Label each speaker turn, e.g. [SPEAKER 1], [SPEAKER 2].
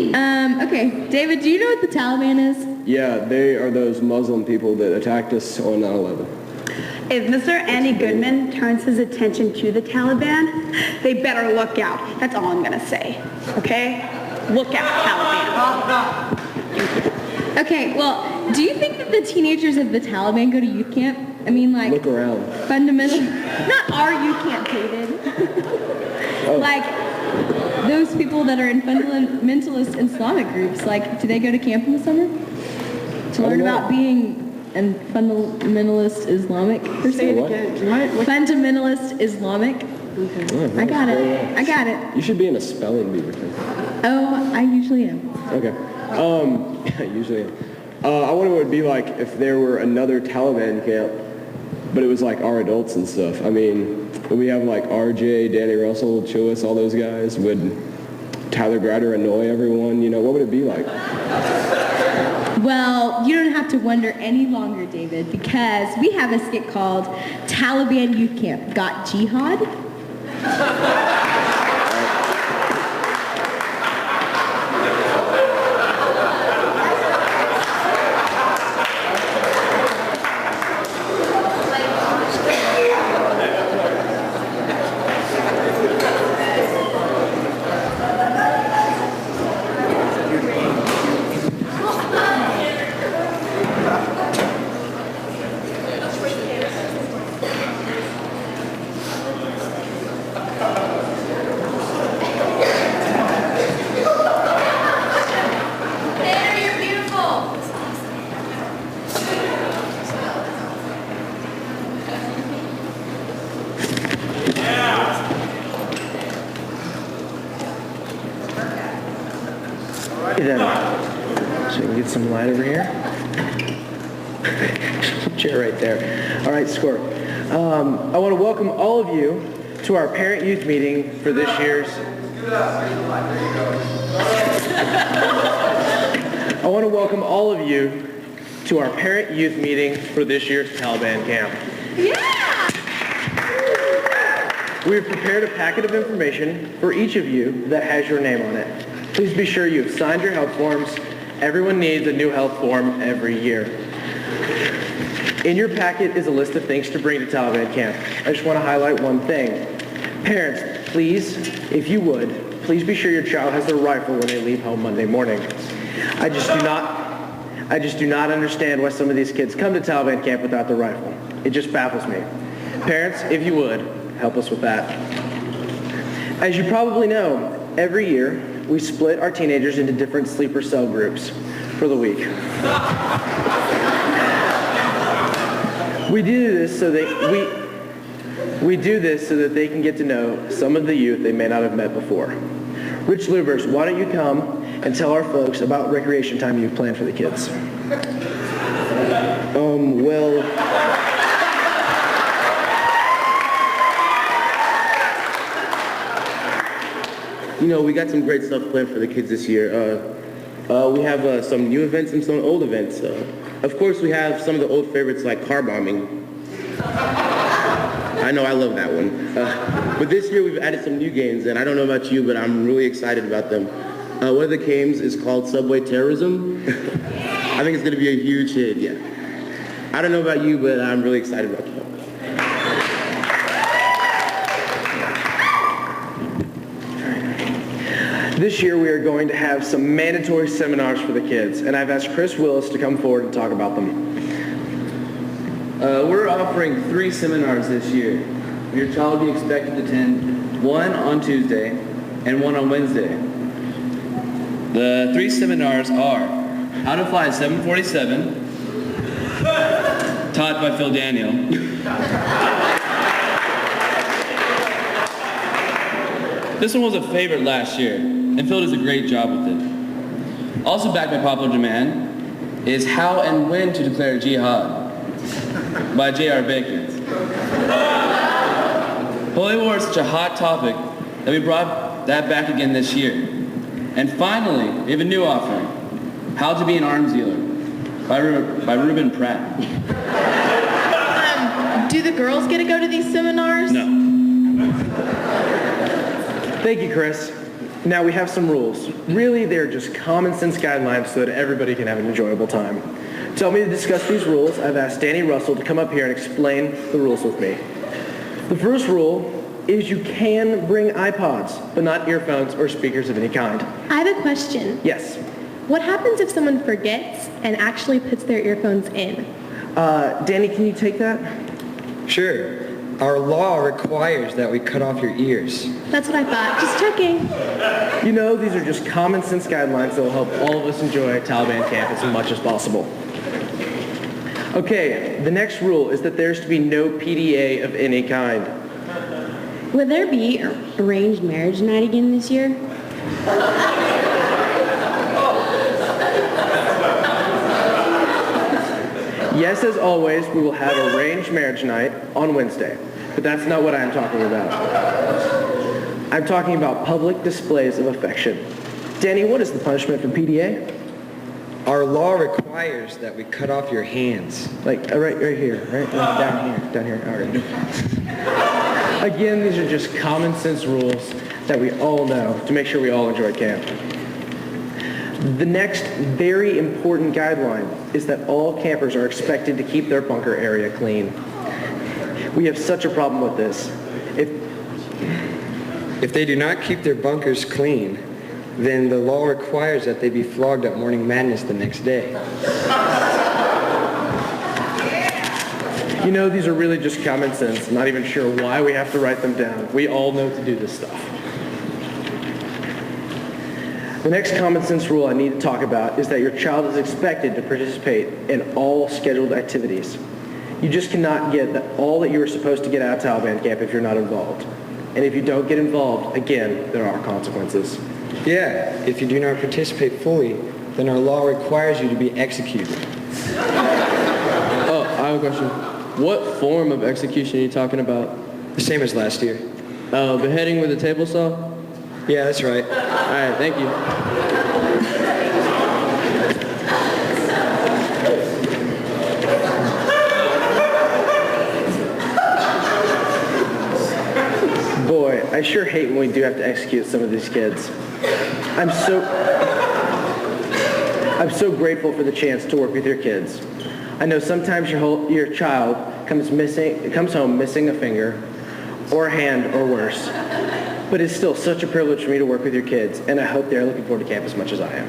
[SPEAKER 1] Okay, David, do you know what the Taliban is?
[SPEAKER 2] Yeah, they are those Muslim people that attacked us on 9/11.
[SPEAKER 3] If Mr. Andy Goodman turns his attention to the Taliban, they better look out. That's all I'm going to say. Okay? Look out, Taliban.
[SPEAKER 1] Okay, well, do you think that the teenagers of the Taliban go to youth camp? I mean, like...
[SPEAKER 2] Look around.
[SPEAKER 1] Fundamental... Not our youth camp, David.
[SPEAKER 2] Oh.
[SPEAKER 1] Like, those people that are in fundamentalist Islamic groups, like, do they go to camp in the summer? To learn about being a fundamentalist Islamic person?
[SPEAKER 3] Say it again. What?
[SPEAKER 1] Fundamentalist Islamic.
[SPEAKER 2] Oh,
[SPEAKER 1] I got it. I got it.
[SPEAKER 2] You should be in a spelling bee or something.
[SPEAKER 1] Oh, I usually am.
[SPEAKER 2] Okay. Usually am. I wonder what it would be like if there were another Taliban camp, but it was like our adults and stuff. I mean, would we have like RJ, Danny Russell, Chillis, all those guys? Would Tyler Grider annoy everyone? You know, what would it be like?
[SPEAKER 1] Well, you don't have to wonder any longer, David, because we have a skit called Taliban Youth Camp. Got Jihad?
[SPEAKER 4] So we can get some light over here. Chair right there. All right, score. I want to welcome all of you to our parent youth meeting for this year's... I want to welcome all of you to our parent youth meeting for this year's Taliban camp.
[SPEAKER 1] Yeah!
[SPEAKER 4] We have prepared a packet of information for each of you that has your name on it. Please be sure you've signed your health forms. Everyone needs a new health form every year. In your packet is a list of things to bring to Taliban camp. I just want to highlight one thing. Parents, please, if you would, please be sure your child has their rifle when they leave home Monday morning. I just do not understand why some of these kids come to Taliban camp without the rifle. It just baffles me. Parents, if you would, help us with that. As you probably know, every year, we split our teenagers into different sleeper cell groups for the week. We do this so that they can get to know some of the youth they may not have met before. Rich Lubers, why don't you come and tell our folks about recreation time you've planned for the kids?
[SPEAKER 5] You know, we got some great stuff planned for the kids this year. We have some new events and some old events. Of course, we have some of the old favorites like car bombing. I know, I love that one. But this year we've added some new games, and I don't know about you, but I'm really excited about them. One of the games is called Subway Terrorism. I think it's going to be a huge hit, yeah. I don't know about you, but I'm really excited about that.
[SPEAKER 4] This year we are going to have some mandatory seminars for the kids, and I've asked Chris Willis to come forward and talk about them.
[SPEAKER 6] We're offering 3 seminars this year. Your child will be expected to attend 1 on Tuesday and 1 on Wednesday. The 3 seminars are How to Fly a 747, taught by Phil Daniel. This one was a favorite last year, and Phil does a great job with it. Also backed by popular demand is How and When to Declare Jihad by J.R. Bacon. Holy War is such a hot topic that we brought that back again this year. And finally, we have a new offering, How to Be an Arms Dealer by Reuben Pratt.
[SPEAKER 1] Do the girls get to go to these seminars?
[SPEAKER 6] No.
[SPEAKER 4] Thank you, Chris. Now we have some rules. Really, they're just common sense guidelines so that everybody can have an enjoyable time. To help me to discuss these rules, I've asked Danny Russell to come up here and explain the rules with me. The first rule is you can bring iPods, but not earphones or speakers of any kind.
[SPEAKER 7] I have a question.
[SPEAKER 4] Yes.
[SPEAKER 7] What happens if someone forgets and actually puts their earphones in?
[SPEAKER 4] Danny, can you take that?
[SPEAKER 8] Sure. Our law requires that we cut off your ears.
[SPEAKER 7] That's what I thought. Just checking.
[SPEAKER 4] You know, these are just common sense guidelines that will help all of us enjoy Taliban camp as much as possible. Okay, the next rule is that there's to be no PDA of any kind.
[SPEAKER 9] Will there be arranged marriage night again this year?
[SPEAKER 4] Yes, as always, we will have arranged marriage night on Wednesday, but that's not what I'm talking about. I'm talking about public displays of affection. Danny, what is the punishment for PDA?
[SPEAKER 8] Our law requires that we cut off your hands.
[SPEAKER 4] Like, right here, right? Down here, all right. Again, these are just common sense rules that we all know to make sure we all enjoy camp. The next very important guideline is that all campers are expected to keep their bunker area clean. We have such a problem with this.
[SPEAKER 8] If they do not keep their bunkers clean, then the law requires that they be flogged at Morning Madness the next day.
[SPEAKER 4] You know, these are really just common sense. I'm not even sure why we have to write them down. We all know to do this stuff. The next common sense rule I need to talk about is that your child is expected to participate in all scheduled activities. You just cannot get all that you are supposed to get out of Taliban camp if you're not involved. And if you don't get involved, again, there are consequences.
[SPEAKER 8] Yeah, if you do not participate fully, then our law requires you to be executed.
[SPEAKER 2] Oh, I have a question. What form of execution are you talking about?
[SPEAKER 8] The same as last year.
[SPEAKER 2] Oh, beheading with a table saw?
[SPEAKER 8] Yeah, that's right.
[SPEAKER 2] All right, thank you.
[SPEAKER 4] Boy, I sure hate when we do have to execute some of these kids. I'm so grateful for the chance to work with your kids. I know sometimes your child comes home missing a finger or a hand or worse. But it's still such a privilege for me to work with your kids, and I hope they're looking forward to camp as much as I am.